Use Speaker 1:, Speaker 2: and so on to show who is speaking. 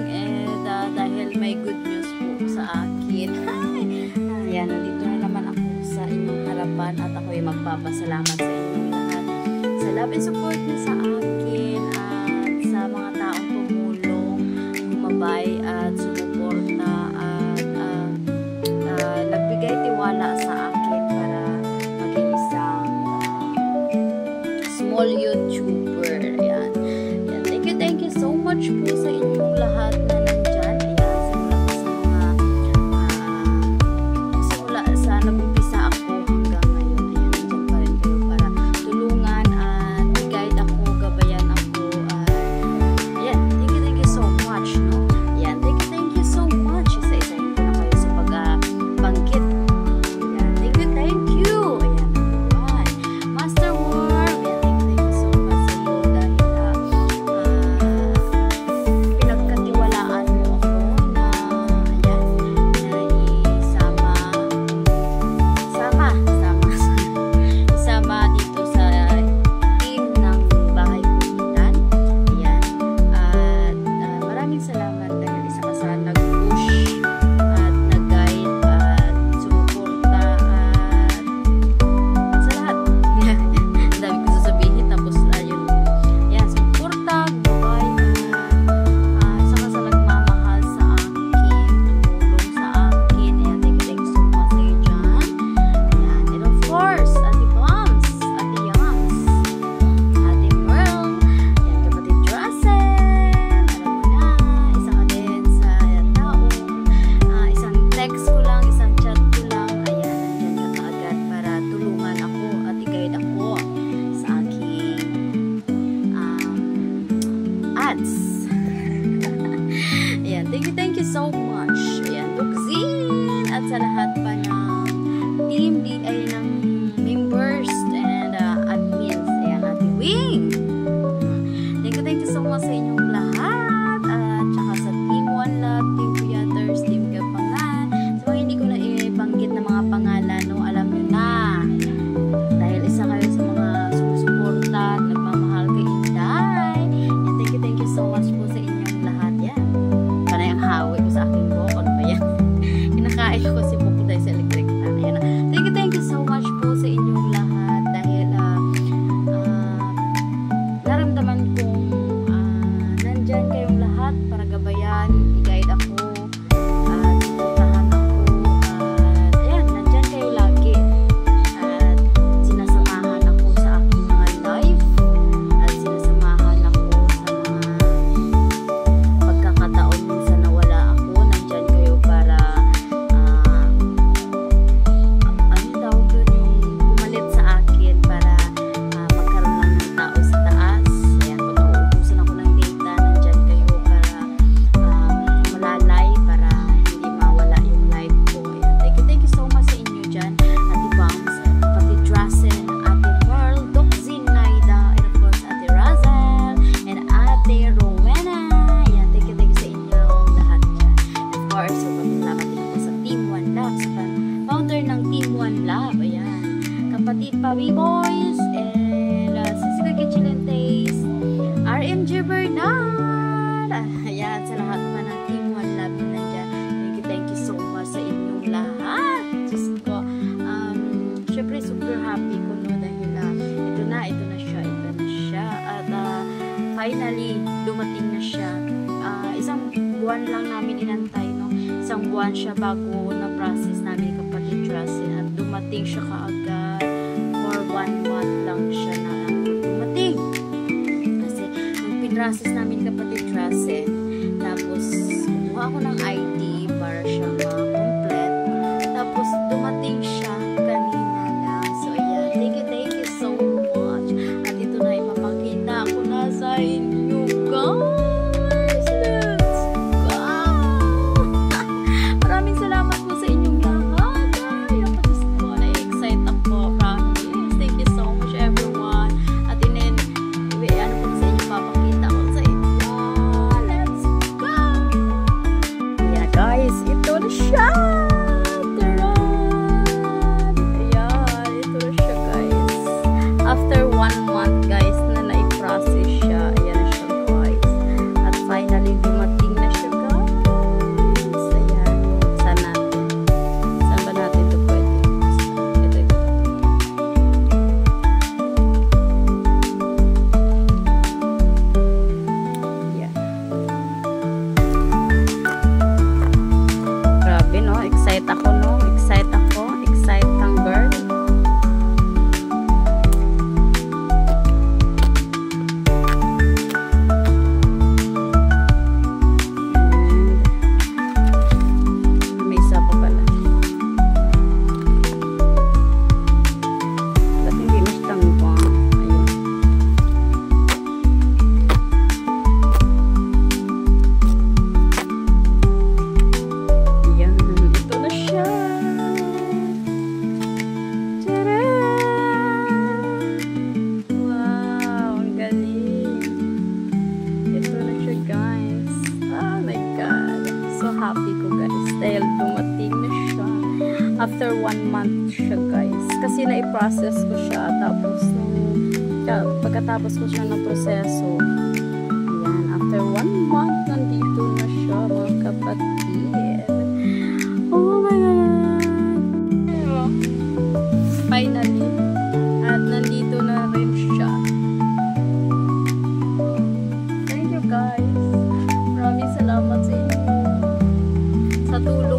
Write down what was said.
Speaker 1: and dahil may good news po sa akin. Ayan, nandito na naman ako sa inyong harapan at ako'y magpapasalamat sa inyong lahat sa love and support niyo sa akin at sa mga taong tumulong, gumabay at sumuporta at nagbigay tiwala sa akin para maging isang small YouTuber. Ayan. Ayan. Thank you so much po sa inyong lahat na nandyan. Ayan. Simula sa nag-umpisa ako hanggang ngayon. Ayan. Nandyan pa rin kayo para tulungan at guide ako, gabayan ako. Ayan. Thank you so much. No? Ayan. Thank you so much. Isa-isahin ko na kayo sa pagbanggit. Ayan. Thank you. Ayan. Ayan. Master Worm. Ayan. Thank you so much sa iyo dahil pinagkatiwalaan mo ako na ayan, isama dito sa team ng Bahay Kulitan. Ayan. At maraming salamat dahil isa ka sa nag-push at nag-guide at sumuporta at sa lahat. Dami ko sasabihin tapos ayun. Ayan, sumuporta, gabay at isa ka sa nagmamahal sa akin, tumulong sa akin. Ayan, thank you so much sa iyo dyan. Ayan, and of course, Ate Bombs, Ate Yams, Ate Merl, ayan, kapatid Drasen, alam mo na, isa ka din sa taong, isang text ko lang, isang chat ko lang, ayan, nandyan ka kaagad para tulungan ako at i-guide ako sa aking ads. Ayan, thank you so much. Ayan, Duxin at sa lahat pa ng team ay ng members and admins. Ayan, Ate Wing. Thank you so much sa inyong lahat at saka sa Team One Love, Team Creators, Team Gapangan. So, hindi ko na ibanggit na mga pangalan, no? Alam nyo na. Dahil isa kayo sa mga sumusuporta at nagmamahal kay Inday. And thank you so much po sa inyong lahat. Yan. Panay ang hawi ko sa aking buhok. Ano ba yan? Kinakain ko si buko dahil sa electric fan. Ayan. Thank you so much po sa inyong lahat dahil naramdaman kong nandyan kayong lahat para gabayan, i-guide ako at suportahan ako at ayan, nandyan kayo lagi at sinasamahan ako sa aking mga live at sinasamahan ako sa mga pagkakataon minsan na wala ako, nandyan kayo para ano tawag doon, yung pumalit sa akin para magkaroon lang ng tao sa taas. Ayan, kung nauubusan ako ng data, nandyan kayo para malalay, para hindi mawala yung live ko. Ayan, thank you so much sa inyo dyan. Ate Bombs, Kapatid Drasen, Ate Merl, Duxin, Naida, and of course Ate Razel, and Ate Rowena. Ayan, thank you sa inyo lahat dyan. Of course, salamat din po sa Team One Love, sa founder ng Team One Love. Ayan, Kapatid Pawi Boys, and Sisiga Kitchen and Taste, RMG Bernard. Ayan, sa lahat pa ng Team One Love na nandyan. Thank you so much sa inyong lahat. Diyos ko, syempre super happy ko, no, dahil ito na siya. At finally, dumating na siya. Isang buwan lang namin inantay, no? Isang buwan siya bago na-process namin Kapatid Drasen at dumating siya kaagad. For 1 month lang siya na dumating. Kasi nung pinrocess namin Kapatid Drasen, tapos kumuha ako ng ID para siya ma-complete. Tapos dumating siya kanina lang. So ayan, thank you so much. At ito na ipapakita ko na sa inyo, guys. Let's go! Maraming salamat po sa inyong lahat. Ay, ako Diyos ko, na-excite ako. Promise. Thank you so much, everyone. At inin, ano po sa inyo papakita ko sa inyo. Let's go! Ayan, guys, ito na siya. Ayan, ito na siya, guys. After 1 month, guys, na na-process siya. Ayan na siya, guys. At finally, dumating na siya, guys.
Speaker 2: after 1 month siya guys. Kasi na-process ko siya. Tapos, pagkatapos ko siya na proseso, ayan, after 1 month, nandito na siya mga kapatid. Oh my God! Finally, at nandito na rin siya. Thank you guys. Maraming salamat sa inyo. Sa tulong